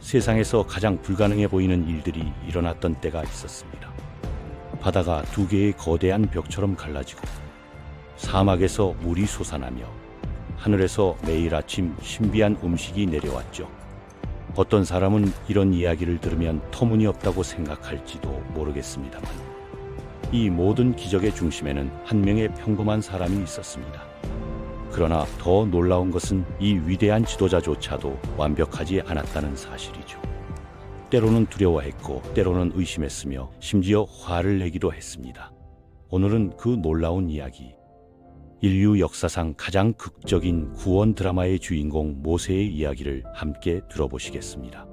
세상에서 가장 불가능해 보이는 일들이 일어났던 때가 있었습니다. 바다가 두 개의 거대한 벽처럼 갈라지고 사막에서 물이 솟아나며 하늘에서 매일 아침 신비한 음식이 내려왔죠. 어떤 사람은 이런 이야기를 들으면 터무니없다고 생각할지도 모르겠습니다만 이 모든 기적의 중심에는 한 명의 평범한 사람이 있었습니다. 그러나 더 놀라운 것은 이 위대한 지도자조차도 완벽하지 않았다는 사실이죠. 때로는 두려워했고 때로는 의심했으며 심지어 화를 내기도 했습니다. 오늘은 그 놀라운 이야기, 인류 역사상 가장 극적인 구원 드라마의 주인공 모세의 이야기를 함께 들어보시겠습니다.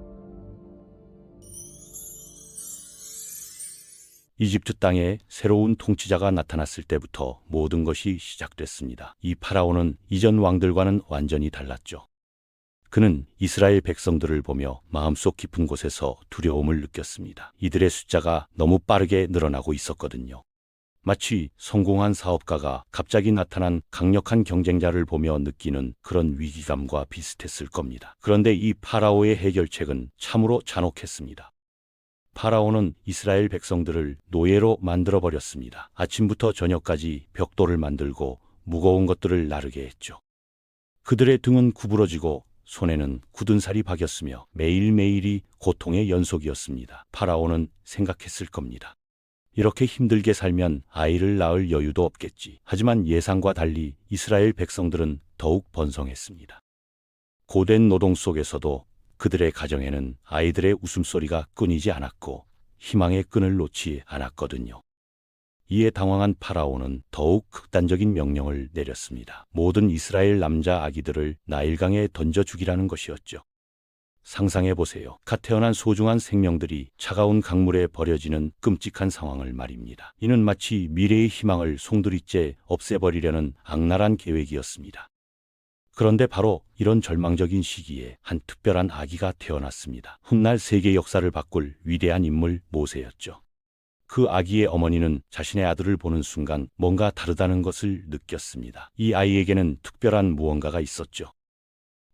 이집트 땅에 새로운 통치자가 나타났을 때부터 모든 것이 시작됐습니다. 이 파라오는 이전 왕들과는 완전히 달랐죠. 그는 이스라엘 백성들을 보며 마음속 깊은 곳에서 두려움을 느꼈습니다. 이들의 숫자가 너무 빠르게 늘어나고 있었거든요. 마치 성공한 사업가가 갑자기 나타난 강력한 경쟁자를 보며 느끼는 그런 위기감과 비슷했을 겁니다. 그런데 이 파라오의 해결책은 참으로 잔혹했습니다. 파라오는 이스라엘 백성들을 노예로 만들어버렸습니다. 아침부터 저녁까지 벽돌을 만들고 무거운 것들을 나르게 했죠. 그들의 등은 구부러지고 손에는 굳은 살이 박였으며 매일매일이 고통의 연속이었습니다. 파라오는 생각했을 겁니다. 이렇게 힘들게 살면 아이를 낳을 여유도 없겠지. 하지만 예상과 달리 이스라엘 백성들은 더욱 번성했습니다. 고된 노동 속에서도 그들의 가정에는 아이들의 웃음소리가 끊이지 않았고 희망의 끈을 놓지 않았거든요. 이에 당황한 파라오는 더욱 극단적인 명령을 내렸습니다. 모든 이스라엘 남자 아기들을 나일강에 던져 죽이라는 것이었죠. 상상해 보세요. 갓 태어난 소중한 생명들이 차가운 강물에 버려지는 끔찍한 상황을 말입니다. 이는 마치 미래의 희망을 송두리째 없애버리려는 악랄한 계획이었습니다. 그런데 바로 이런 절망적인 시기에 한 특별한 아기가 태어났습니다. 훗날 세계 역사를 바꿀 위대한 인물 모세였죠. 그 아기의 어머니는 자신의 아들을 보는 순간 뭔가 다르다는 것을 느꼈습니다. 이 아이에게는 특별한 무언가가 있었죠.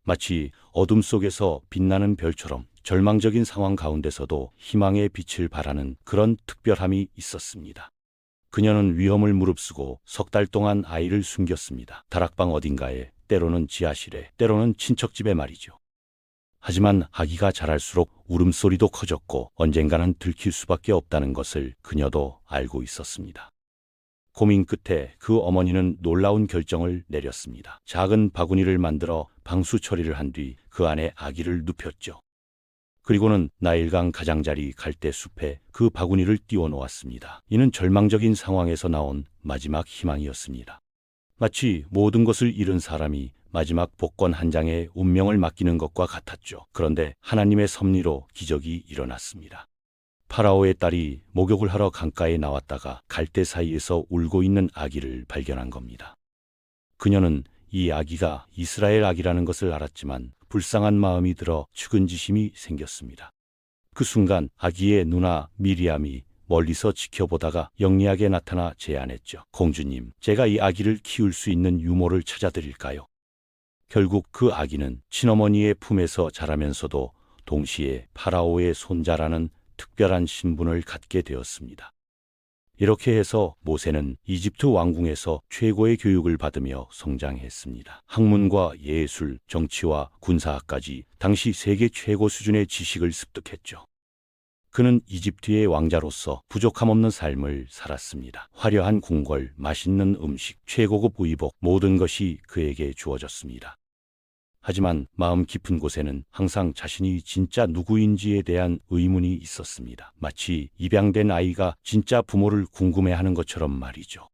마치 어둠 속에서 빛나는 별처럼 절망적인 상황 가운데서도 희망의 빛을 발하는 그런 특별함이 있었습니다. 그녀는 위험을 무릅쓰고 석 달 동안 아이를 숨겼습니다. 다락방 어딘가에, 때로는 지하실에, 때로는 친척집에 말이죠. 하지만 아기가 자랄수록 울음소리도 커졌고 언젠가는 들킬 수밖에 없다는 것을 그녀도 알고 있었습니다. 고민 끝에 그 어머니는 놀라운 결정을 내렸습니다. 작은 바구니를 만들어 방수 처리를 한 뒤 그 안에 아기를 눕혔죠. 그리고는 나일강 가장자리 갈대 숲에 그 바구니를 띄워 놓았습니다. 이는 절망적인 상황에서 나온 마지막 희망이었습니다. 마치 모든 것을 잃은 사람이 마지막 복권 한 장에 운명을 맡기는 것과 같았죠. 그런데 하나님의 섭리로 기적이 일어났습니다. 파라오의 딸이 목욕을 하러 강가에 나왔다가 갈대 사이에서 울고 있는 아기를 발견한 겁니다. 그녀는 이 아기가 이스라엘 아기라는 것을 알았지만 불쌍한 마음이 들어 측은지심이 생겼습니다. 그 순간 아기의 누나 미리암이 멀리서 지켜보다가 영리하게 나타나 제안했죠. 공주님, 제가 이 아기를 키울 수 있는 유모를 찾아드릴까요? 결국 그 아기는 친어머니의 품에서 자라면서도 동시에 파라오의 손자라는 특별한 신분을 갖게 되었습니다. 이렇게 해서 모세는 이집트 왕궁에서 최고의 교육을 받으며 성장했습니다. 학문과 예술, 정치와 군사학까지 당시 세계 최고 수준의 지식을 습득했죠. 그는 이집트의 왕자로서 부족함 없는 삶을 살았습니다. 화려한 궁궐, 맛있는 음식, 최고급 의복, 모든 것이 그에게 주어졌습니다. 하지만 마음 깊은 곳에는 항상 자신이 진짜 누구인지에 대한 의문이 있었습니다. 마치 입양된 아이가 진짜 부모를 궁금해하는 것처럼 말이죠.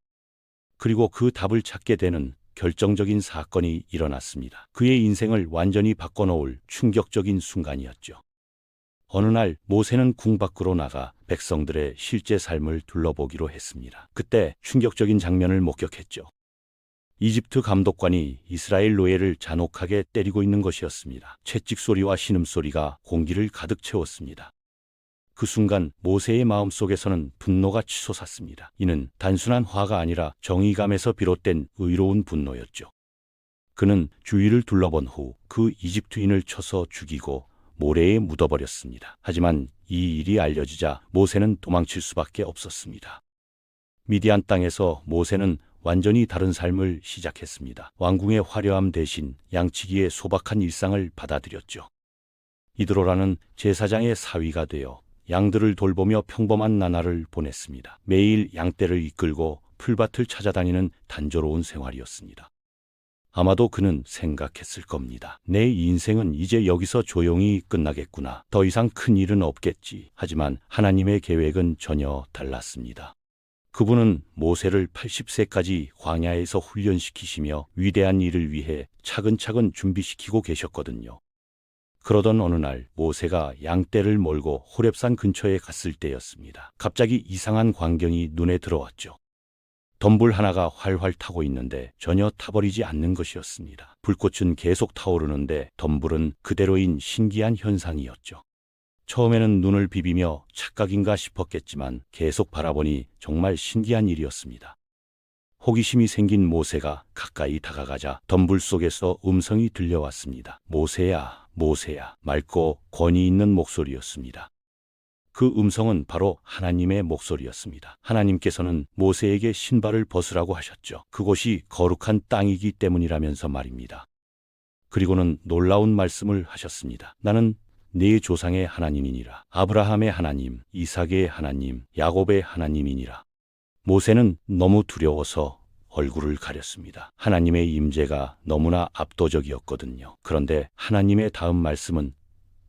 그리고 그 답을 찾게 되는 결정적인 사건이 일어났습니다. 그의 인생을 완전히 바꿔놓을 충격적인 순간이었죠. 어느 날 모세는 궁 밖으로 나가 백성들의 실제 삶을 둘러보기로 했습니다. 그때 충격적인 장면을 목격했죠. 이집트 감독관이 이스라엘 노예를 잔혹하게 때리고 있는 것이었습니다. 채찍 소리와 신음소리가 공기를 가득 채웠습니다. 그 순간 모세의 마음속에서는 분노가 치솟았습니다. 이는 단순한 화가 아니라 정의감에서 비롯된 의로운 분노였죠. 그는 주위를 둘러본 후 그 이집트인을 쳐서 죽이고 모래에 묻어버렸습니다. 하지만 이 일이 알려지자 모세는 도망칠 수밖에 없었습니다. 미디안 땅에서 모세는 완전히 다른 삶을 시작했습니다. 왕궁의 화려함 대신 양치기의 소박한 일상을 받아들였죠. 이드로라는 제사장의 사위가 되어 양들을 돌보며 평범한 나날을 보냈습니다. 매일 양떼를 이끌고 풀밭을 찾아다니는 단조로운 생활이었습니다. 아마도 그는 생각했을 겁니다. 내 인생은 이제 여기서 조용히 끝나겠구나. 더 이상 큰 일은 없겠지. 하지만 하나님의 계획은 전혀 달랐습니다. 그분은 모세를 80세까지 광야에서 훈련시키시며 위대한 일을 위해 차근차근 준비시키고 계셨거든요. 그러던 어느 날 모세가 양떼를 몰고 호렙산 근처에 갔을 때였습니다. 갑자기 이상한 광경이 눈에 들어왔죠. 덤불 하나가 활활 타고 있는데 전혀 타버리지 않는 것이었습니다. 불꽃은 계속 타오르는데 덤불은 그대로인 신기한 현상이었죠. 처음에는 눈을 비비며 착각인가 싶었겠지만 계속 바라보니 정말 신기한 일이었습니다. 호기심이 생긴 모세가 가까이 다가가자 덤불 속에서 음성이 들려왔습니다. 모세야, 모세야. 맑고 권위 있는 목소리였습니다. 그 음성은 바로 하나님의 목소리였습니다. 하나님께서는 모세에게 신발을 벗으라고 하셨죠. 그곳이 거룩한 땅이기 때문이라면서 말입니다. 그리고는 놀라운 말씀을 하셨습니다. 나는 네 조상의 하나님이니라. 아브라함의 하나님, 이삭의 하나님, 야곱의 하나님이니라. 모세는 너무 두려워서 얼굴을 가렸습니다. 하나님의 임재가 너무나 압도적이었거든요. 그런데 하나님의 다음 말씀은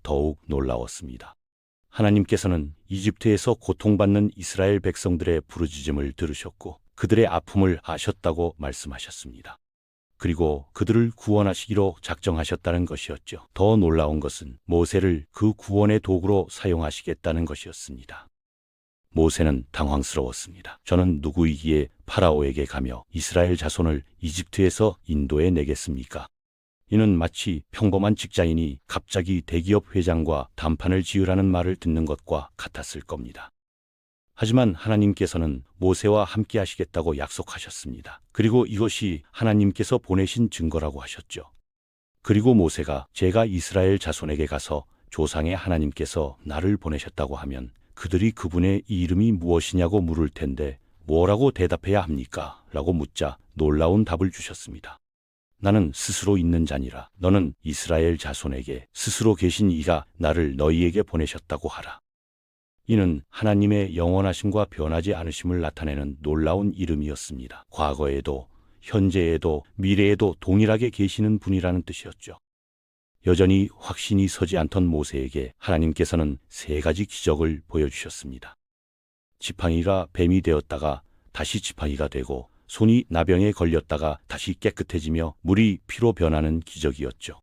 더욱 놀라웠습니다. 하나님께서는 이집트에서 고통받는 이스라엘 백성들의 부르짖음을 들으셨고 그들의 아픔을 아셨다고 말씀하셨습니다. 그리고 그들을 구원하시기로 작정하셨다는 것이었죠. 더 놀라운 것은 모세를 그 구원의 도구로 사용하시겠다는 것이었습니다. 모세는 당황스러웠습니다. 저는 누구이기에 파라오에게 가며 이스라엘 자손을 이집트에서 인도해 내겠습니까? 이는 마치 평범한 직장인이 갑자기 대기업 회장과談判을 지으라는 말을 듣는 것과 같았을 겁니다. 하지만 하나님께서는 모세와 함께 하시겠다고 약속하셨습니다. 그리고 이것이 하나님께서 보내신 증거라고 하셨죠. 그리고 모세가 제가 이스라엘 자손에게 가서 조상의 하나님께서 나를 보내셨다고 하면 그들이 그분의 이름이 무엇이냐고 물을 텐데 뭐라고 대답해야 합니까? 라고 묻자 놀라운 답을 주셨습니다. 나는 스스로 있는 자니라. 너는 이스라엘 자손에게 스스로 계신 이가 나를 너희에게 보내셨다고 하라. 이는 하나님의 영원하심과 변하지 않으심을 나타내는 놀라운 이름이었습니다. 과거에도 현재에도 미래에도 동일하게 계시는 분이라는 뜻이었죠. 여전히 확신이 서지 않던 모세에게 하나님께서는 3가지 기적을 보여주셨습니다. 지팡이가 뱀이 되었다가 다시 지팡이가 되고 손이 나병에 걸렸다가 다시 깨끗해지며 물이 피로 변하는 기적이었죠.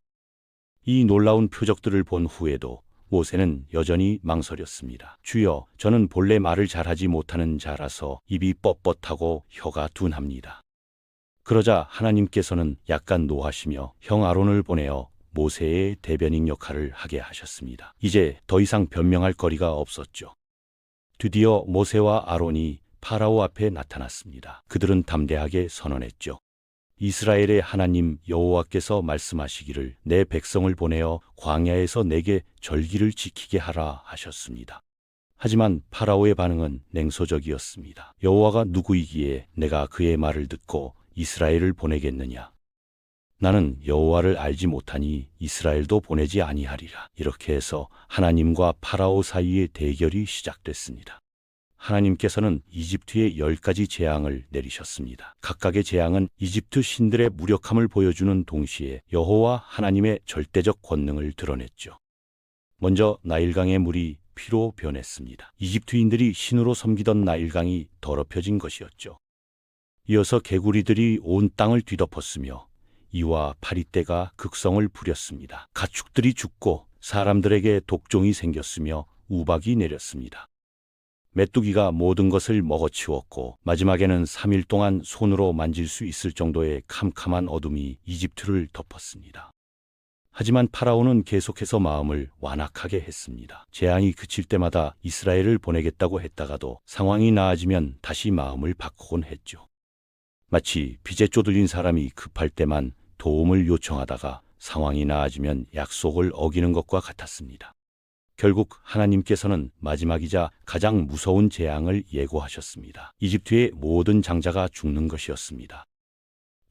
이 놀라운 표적들을 본 후에도 모세는 여전히 망설였습니다. 주여, 저는 본래 말을 잘하지 못하는 자라서 입이 뻣뻣하고 혀가 둔합니다. 그러자 하나님께서는 약간 노하시며 형 아론을 보내어 모세의 대변인 역할을 하게 하셨습니다. 이제 더 이상 변명할 거리가 없었죠. 드디어 모세와 아론이 파라오 앞에 나타났습니다. 그들은 담대하게 선언했죠. 이스라엘의 하나님 여호와께서 말씀하시기를 내 백성을 보내어 광야에서 내게 절기를 지키게 하라 하셨습니다. 하지만 파라오의 반응은 냉소적이었습니다. 여호와가 누구이기에 내가 그의 말을 듣고 이스라엘을 보내겠느냐? 나는 여호와를 알지 못하니 이스라엘도 보내지 아니하리라. 이렇게 해서 하나님과 파라오 사이의 대결이 시작됐습니다. 하나님께서는 이집트에 10가지 재앙을 내리셨습니다. 각각의 재앙은 이집트 신들의 무력함을 보여주는 동시에 여호와 하나님의 절대적 권능을 드러냈죠. 먼저 나일강의 물이 피로 변했습니다. 이집트인들이 신으로 섬기던 나일강이 더럽혀진 것이었죠. 이어서 개구리들이 온 땅을 뒤덮었으며 이와 파리떼가 극성을 부렸습니다. 가축들이 죽고 사람들에게 독종이 생겼으며 우박이 내렸습니다. 메뚜기가 모든 것을 먹어치웠고 마지막에는 3일 동안 손으로 만질 수 있을 정도의 캄캄한 어둠이 이집트를 덮었습니다. 하지만 파라오는 계속해서 마음을 완악하게 했습니다. 재앙이 그칠 때마다 이스라엘을 보내겠다고 했다가도 상황이 나아지면 다시 마음을 바꾸곤 했죠. 마치 빚에 쪼들린 사람이 급할 때만 도움을 요청하다가 상황이 나아지면 약속을 어기는 것과 같았습니다. 결국 하나님께서는 마지막이자 가장 무서운 재앙을 예고하셨습니다. 이집트의 모든 장자가 죽는 것이었습니다.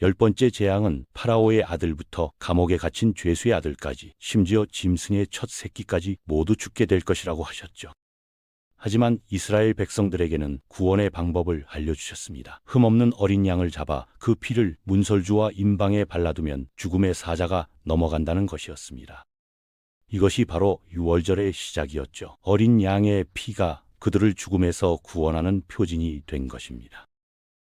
10번째 재앙은 파라오의 아들부터 감옥에 갇힌 죄수의 아들까지, 심지어 짐승의 첫 새끼까지 모두 죽게 될 것이라고 하셨죠. 하지만 이스라엘 백성들에게는 구원의 방법을 알려주셨습니다. 흠없는 어린 양을 잡아 그 피를 문설주와 임방에 발라두면 죽음의 사자가 넘어간다는 것이었습니다. 이것이 바로 유월절의 시작이었죠. 어린 양의 피가 그들을 죽음에서 구원하는 표징이 된 것입니다.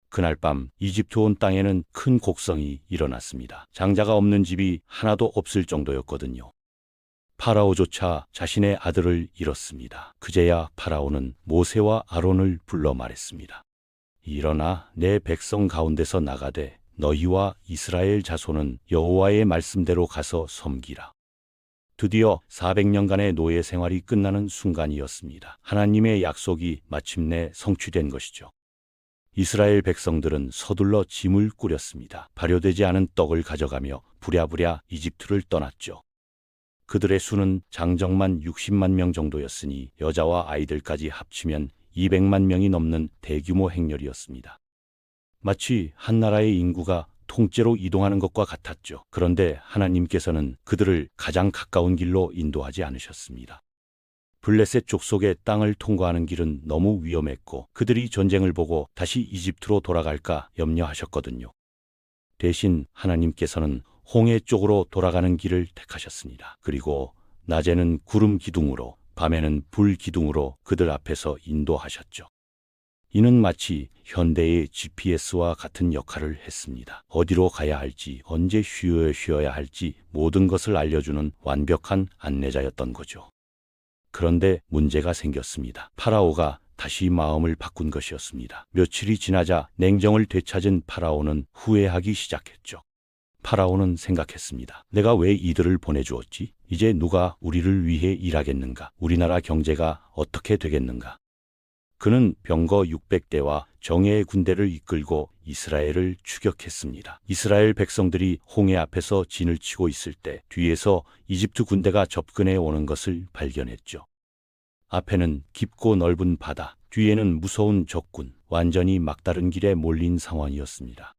그날 밤 이집트 온 땅에는 큰 곡성이 일어났습니다. 장자가 없는 집이 하나도 없을 정도였거든요. 파라오조차 자신의 아들을 잃었습니다. 그제야 파라오는 모세와 아론을 불러 말했습니다. 일어나 내 백성 가운데서 나가되 너희와 이스라엘 자손은 여호와의 말씀대로 가서 섬기라. 드디어 400년간의 노예 생활이 끝나는 순간이었습니다. 하나님의 약속이 마침내 성취된 것이죠. 이스라엘 백성들은 서둘러 짐을 꾸렸습니다. 발효되지 않은 떡을 가져가며 부랴부랴 이집트를 떠났죠. 그들의 수는 장정만 60만 명 정도였으니 여자와 아이들까지 합치면 200만 명이 넘는 대규모 행렬이었습니다. 마치 한 나라의 인구가 통째로 이동하는 것과 같았죠. 그런데 하나님께서는 그들을 가장 가까운 길로 인도하지 않으셨습니다. 블레셋 족속의 땅을 통과하는 길은 너무 위험했고 그들이 전쟁을 보고 다시 이집트로 돌아갈까 염려하셨거든요. 대신 하나님께서는 홍해 쪽으로 돌아가는 길을 택하셨습니다. 그리고 낮에는 구름 기둥으로, 밤에는 불 기둥으로 그들 앞에서 인도하셨죠. 이는 마치 현대의 GPS와 같은 역할을 했습니다. 어디로 가야 할지, 언제 쉬어야 할지 모든 것을 알려주는 완벽한 안내자였던 거죠. 그런데 문제가 생겼습니다. 파라오가 다시 마음을 바꾼 것이었습니다. 며칠이 지나자 냉정을 되찾은 파라오는 후회하기 시작했죠. 파라오는 생각했습니다. 내가 왜 이들을 보내주었지? 이제 누가 우리를 위해 일하겠는가? 우리나라 경제가 어떻게 되겠는가? 그는 병거 600대와 정예의 군대를 이끌고 이스라엘을 추격했습니다. 이스라엘 백성들이 홍해 앞에서 진을 치고 있을 때 뒤에서 이집트 군대가 접근해 오는 것을 발견했죠. 앞에는 깊고 넓은 바다, 뒤에는 무서운 적군, 완전히 막다른 길에 몰린 상황이었습니다.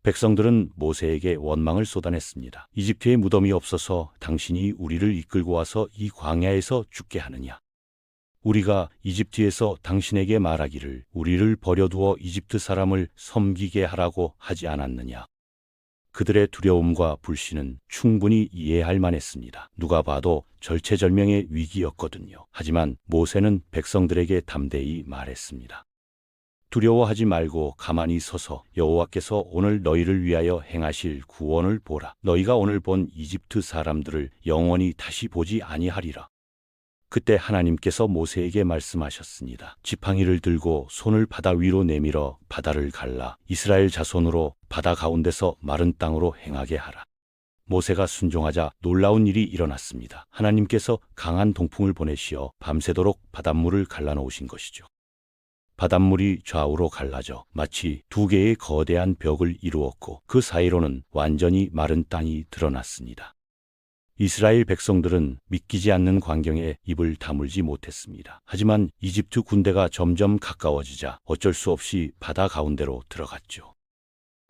백성들은 모세에게 원망을 쏟아냈습니다. 이집트에 무덤이 없어서 당신이 우리를 이끌고 와서 이 광야에서 죽게 하느냐? 우리가 이집트에서 당신에게 말하기를 우리를 버려두어 이집트 사람을 섬기게 하라고 하지 않았느냐? 그들의 두려움과 불신은 충분히 이해할 만했습니다. 누가 봐도 절체절명의 위기였거든요. 하지만 모세는 백성들에게 담대히 말했습니다. 두려워하지 말고 가만히 서서 여호와께서 오늘 너희를 위하여 행하실 구원을 보라. 너희가 오늘 본 이집트 사람들을 영원히 다시 보지 아니하리라. 그때 하나님께서 모세에게 말씀하셨습니다. 지팡이를 들고 손을 바다 위로 내밀어 바다를 갈라 이스라엘 자손으로 바다 가운데서 마른 땅으로 행하게 하라. 모세가 순종하자 놀라운 일이 일어났습니다. 하나님께서 강한 동풍을 보내시어 밤새도록 바닷물을 갈라놓으신 것이죠. 바닷물이 좌우로 갈라져 마치 두 개의 거대한 벽을 이루었고 그 사이로는 완전히 마른 땅이 드러났습니다. 이스라엘 백성들은 믿기지 않는 광경에 입을 다물지 못했습니다. 하지만 이집트 군대가 점점 가까워지자 어쩔 수 없이 바다 가운데로 들어갔죠.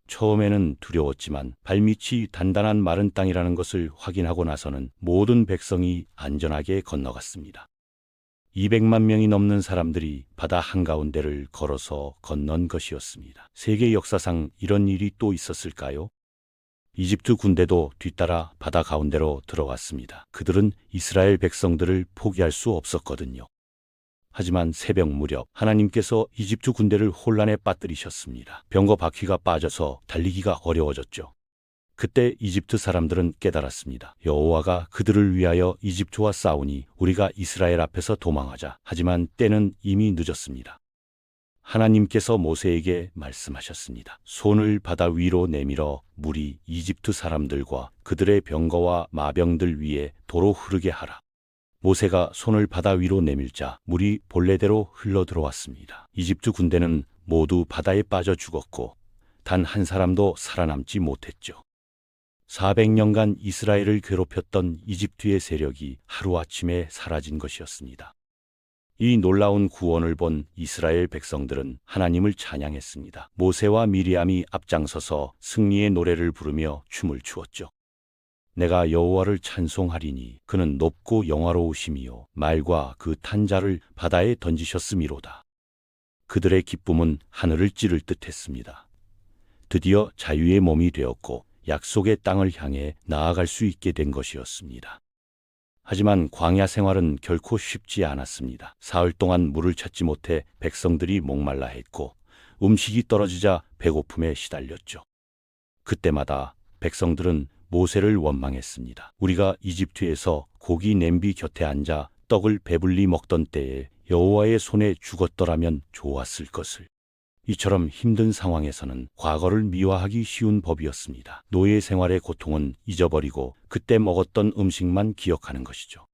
처음에는 두려웠지만 발밑이 단단한 마른 땅이라는 것을 확인하고 나서는 모든 백성이 안전하게 건너갔습니다. 200만 명이 넘는 사람들이 바다 한가운데를 걸어서 건넌 것이었습니다. 세계 역사상 이런 일이 또 있었을까요? 이집트 군대도 뒤따라 바다 가운데로 들어갔습니다. 그들은 이스라엘 백성들을 포기할 수 없었거든요. 하지만 새벽 무렵 하나님께서 이집트 군대를 혼란에 빠뜨리셨습니다. 병거 바퀴가 빠져서 달리기가 어려워졌죠. 그때 이집트 사람들은 깨달았습니다. 여호와가 그들을 위하여 이집트와 싸우니 우리가 이스라엘 앞에서 도망하자. 하지만 때는 이미 늦었습니다. 하나님께서 모세에게 말씀하셨습니다. 손을 바다 위로 내밀어 물이 이집트 사람들과 그들의 병거와 마병들 위에 도로 흐르게 하라. 모세가 손을 바다 위로 내밀자 물이 본래대로 흘러 들어왔습니다. 이집트 군대는 모두 바다에 빠져 죽었고 단 한 사람도 살아남지 못했죠. 400년간 이스라엘을 괴롭혔던 이집트의 세력이 하루아침에 사라진 것이었습니다. 이 놀라운 구원을 본 이스라엘 백성들은 하나님을 찬양했습니다. 모세와 미리암이 앞장서서 승리의 노래를 부르며 춤을 추었죠. 내가 여호와를 찬송하리니 그는 높고 영화로우심이요 말과 그 탄 자를 바다에 던지셨음이로다. 그들의 기쁨은 하늘을 찌를 듯했습니다. 드디어 자유의 몸이 되었고 약속의 땅을 향해 나아갈 수 있게 된 것이었습니다. 하지만 광야 생활은 결코 쉽지 않았습니다. 사흘 동안 물을 찾지 못해 백성들이 목말라 했고 음식이 떨어지자 배고픔에 시달렸죠. 그때마다 백성들은 모세를 원망했습니다. 우리가 이집트에서 고기 냄비 곁에 앉아 떡을 배불리 먹던 때에 여호와의 손에 죽었더라면 좋았을 것을. 이처럼 힘든 상황에서는 과거를 미화하기 쉬운 법이었습니다. 노예 생활의 고통은 잊어버리고 그때 먹었던 음식만 기억하는 것이죠.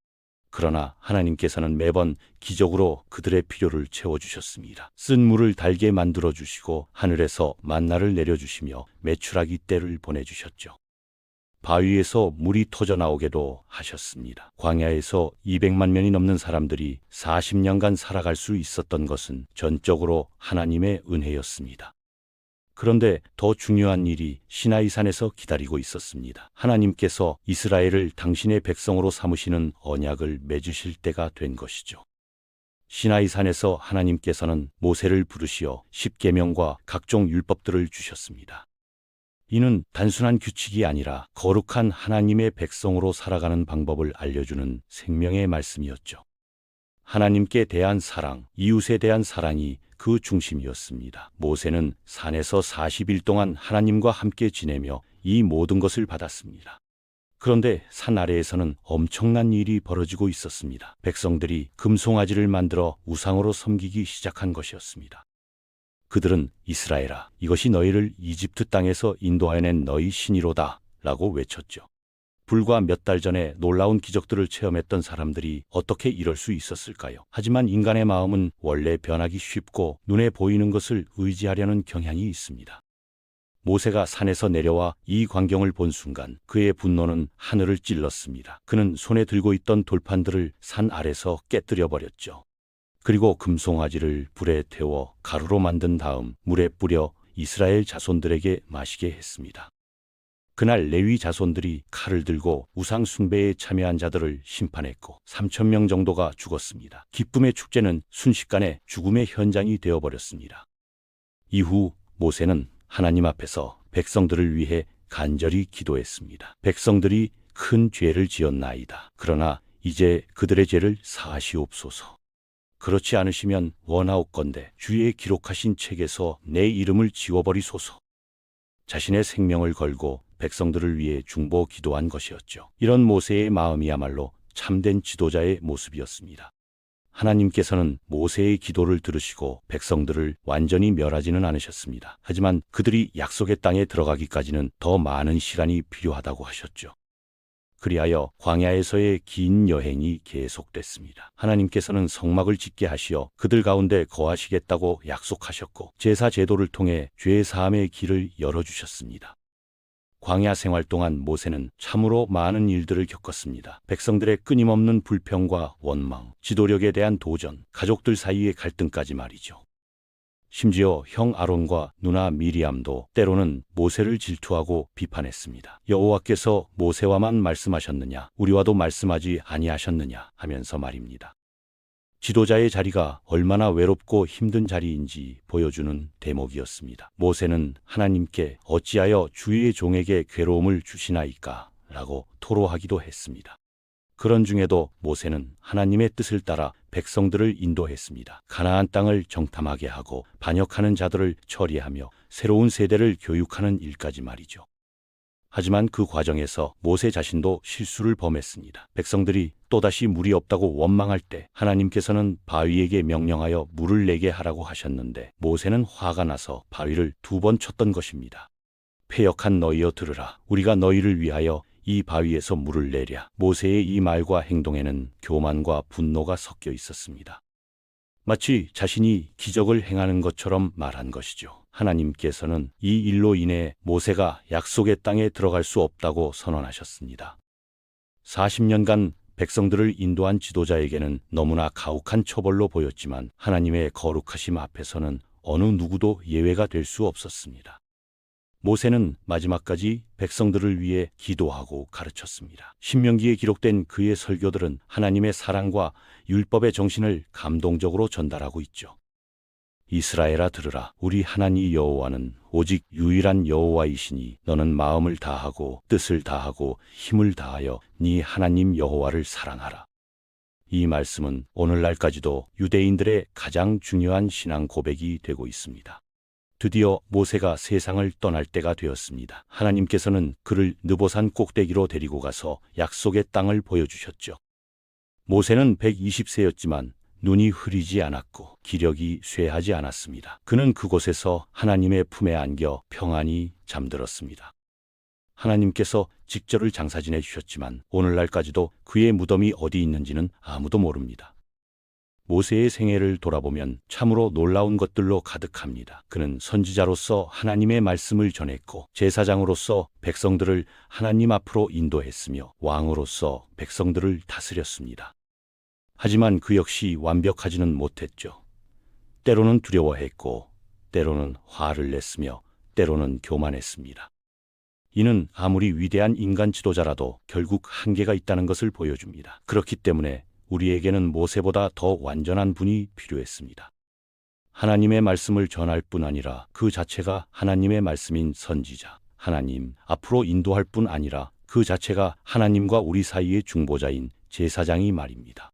그러나 하나님께서는 매번 기적으로 그들의 필요를 채워주셨습니다. 쓴 물을 달게 만들어주시고 하늘에서 만나를 내려주시며 메추라기 떼를 보내주셨죠. 바위에서 물이 터져나오게도 하셨습니다. 광야에서 200만 명이 넘는 사람들이 40년간 살아갈 수 있었던 것은 전적으로 하나님의 은혜였습니다. 그런데 더 중요한 일이 시나이산에서 기다리고 있었습니다. 하나님께서 이스라엘을 당신의 백성으로 삼으시는 언약을 맺으실 때가 된 것이죠. 시나이산에서 하나님께서는 모세를 부르시어 십계명과 각종 율법들을 주셨습니다. 이는 단순한 규칙이 아니라 거룩한 하나님의 백성으로 살아가는 방법을 알려주는 생명의 말씀이었죠. 하나님께 대한 사랑, 이웃에 대한 사랑이 그 중심이었습니다. 모세는 산에서 40일 동안 하나님과 함께 지내며 이 모든 것을 받았습니다. 그런데 산 아래에서는 엄청난 일이 벌어지고 있었습니다. 백성들이 금송아지를 만들어 우상으로 섬기기 시작한 것이었습니다. 그들은 이스라엘아, 이것이 너희를 이집트 땅에서 인도하여낸 너희 신이로다 라고 외쳤죠. 불과 몇 달 전에 놀라운 기적들을 체험했던 사람들이 어떻게 이럴 수 있었을까요? 하지만 인간의 마음은 원래 변하기 쉽고 눈에 보이는 것을 의지하려는 경향이 있습니다. 모세가 산에서 내려와 이 광경을 본 순간 그의 분노는 하늘을 찔렀습니다. 그는 손에 들고 있던 돌판들을 산 아래서 깨뜨려 버렸죠. 그리고 금송아지를 불에 태워 가루로 만든 다음 물에 뿌려 이스라엘 자손들에게 마시게 했습니다. 그날 레위 자손들이 칼을 들고 우상 숭배에 참여한 자들을 심판했고 3,000명 정도가 죽었습니다. 기쁨의 축제는 순식간에 죽음의 현장이 되어버렸습니다. 이후 모세는 하나님 앞에서 백성들을 위해 간절히 기도했습니다. 백성들이 큰 죄를 지었나이다. 그러나 이제 그들의 죄를 사하시옵소서. 그렇지 않으시면 원하옵건대 주의 기록하신 책에서 내 이름을 지워버리소서. 자신의 생명을 걸고 백성들을 위해 중보 기도한 것이었죠. 이런 모세의 마음이야말로 참된 지도자의 모습이었습니다. 하나님께서는 모세의 기도를 들으시고 백성들을 완전히 멸하지는 않으셨습니다. 하지만 그들이 약속의 땅에 들어가기까지는 더 많은 시간이 필요하다고 하셨죠. 그리하여 광야에서의 긴 여행이 계속됐습니다. 하나님께서는 성막을 짓게 하시어 그들 가운데 거하시겠다고 약속하셨고 제사 제도를 통해 죄 사함의 길을 열어주셨습니다. 광야 생활 동안 모세는 참으로 많은 일들을 겪었습니다. 백성들의 끊임없는 불평과 원망, 지도력에 대한 도전, 가족들 사이의 갈등까지 말이죠. 심지어 형 아론과 누나 미리암도 때로는 모세를 질투하고 비판했습니다. 여호와께서 모세와만 말씀하셨느냐, 우리와도 말씀하지 아니하셨느냐 하면서 말입니다. 지도자의 자리가 얼마나 외롭고 힘든 자리인지 보여주는 대목이었습니다. 모세는 하나님께 어찌하여 주의 종에게 괴로움을 주시나이까 라고 토로하기도 했습니다. 그런 중에도 모세는 하나님의 뜻을 따라 백성들을 인도했습니다. 가나안 땅을 정탐하게 하고 반역하는 자들을 처리하며 새로운 세대를 교육하는 일까지 말이죠. 하지만 그 과정에서 모세 자신도 실수를 범했습니다. 백성들이 또다시 물이 없다고 원망할 때 하나님께서는 바위에게 명령하여 물을 내게 하라고 하셨는데 모세는 화가 나서 바위를 2번 쳤던 것입니다. 패역한 너희여 들으라. 우리가 너희를 위하여 이 바위에서 물을 내랴. 모세의 이 말과 행동에는 교만과 분노가 섞여 있었습니다. 마치 자신이 기적을 행하는 것처럼 말한 것이죠. 하나님께서는 이 일로 인해 모세가 약속의 땅에 들어갈 수 없다고 선언하셨습니다. 40년간 백성들을 인도한 지도자에게는 너무나 가혹한 처벌로 보였지만 하나님의 거룩하심 앞에서는 어느 누구도 예외가 될 수 없었습니다. 모세는 마지막까지 백성들을 위해 기도하고 가르쳤습니다. 신명기에 기록된 그의 설교들은 하나님의 사랑과 율법의 정신을 감동적으로 전달하고 있죠. 이스라엘아 들으라. 우리 하나님 여호와는 오직 유일한 여호와이시니 너는 마음을 다하고 뜻을 다하고 힘을 다하여 네 하나님 여호와를 사랑하라. 이 말씀은 오늘날까지도 유대인들의 가장 중요한 신앙 고백이 되고 있습니다. 드디어 모세가 세상을 떠날 때가 되었습니다. 하나님께서는 그를 느보산 꼭대기로 데리고 가서 약속의 땅을 보여주셨죠. 모세는 120세였지만 눈이 흐리지 않았고 기력이 쇠하지 않았습니다. 그는 그곳에서 하나님의 품에 안겨 평안히 잠들었습니다. 하나님께서 직절을 장사 지내 주셨지만 오늘날까지도 그의 무덤이 어디 있는지는 아무도 모릅니다. 모세의 생애를 돌아보면 참으로 놀라운 것들로 가득합니다. 그는 선지자로서 하나님의 말씀을 전했고 제사장으로서 백성들을 하나님 앞으로 인도했으며 왕으로서 백성들을 다스렸습니다. 하지만 그 역시 완벽하지는 못했죠. 때로는 두려워했고 때로는 화를 냈으며 때로는 교만했습니다. 이는 아무리 위대한 인간 지도자라도 결국 한계가 있다는 것을 보여줍니다. 그렇기 때문에 우리에게는 모세보다 더 완전한 분이 필요했습니다. 하나님의 말씀을 전할 뿐 아니라 그 자체가 하나님의 말씀인 선지자, 하나님 앞으로 인도할 뿐 아니라 그 자체가 하나님과 우리 사이의 중보자인 제사장이 말입니다.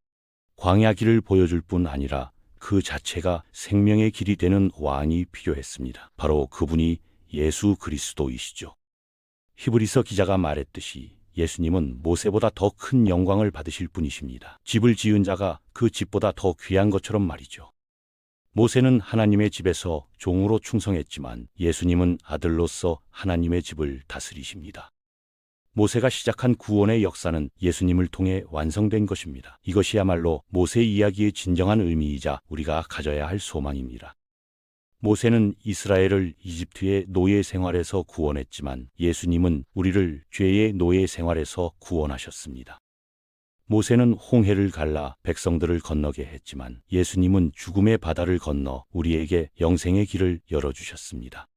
광야 길을 보여줄 뿐 아니라 그 자체가 생명의 길이 되는 왕이 필요했습니다. 바로 그분이 예수 그리스도이시죠. 히브리서 기자가 말했듯이 예수님은 모세보다 더 큰 영광을 받으실 분이십니다. 집을 지은 자가 그 집보다 더 귀한 것처럼 말이죠. 모세는 하나님의 집에서 종으로 충성했지만 예수님은 아들로서 하나님의 집을 다스리십니다. 모세가 시작한 구원의 역사는 예수님을 통해 완성된 것입니다. 이것이야말로 모세 이야기의 진정한 의미이자 우리가 가져야 할 소망입니다. 모세는 이스라엘을 이집트의 노예 생활에서 구원했지만 예수님은 우리를 죄의 노예 생활에서 구원하셨습니다. 모세는 홍해를 갈라 백성들을 건너게 했지만 예수님은 죽음의 바다를 건너 우리에게 영생의 길을 열어주셨습니다.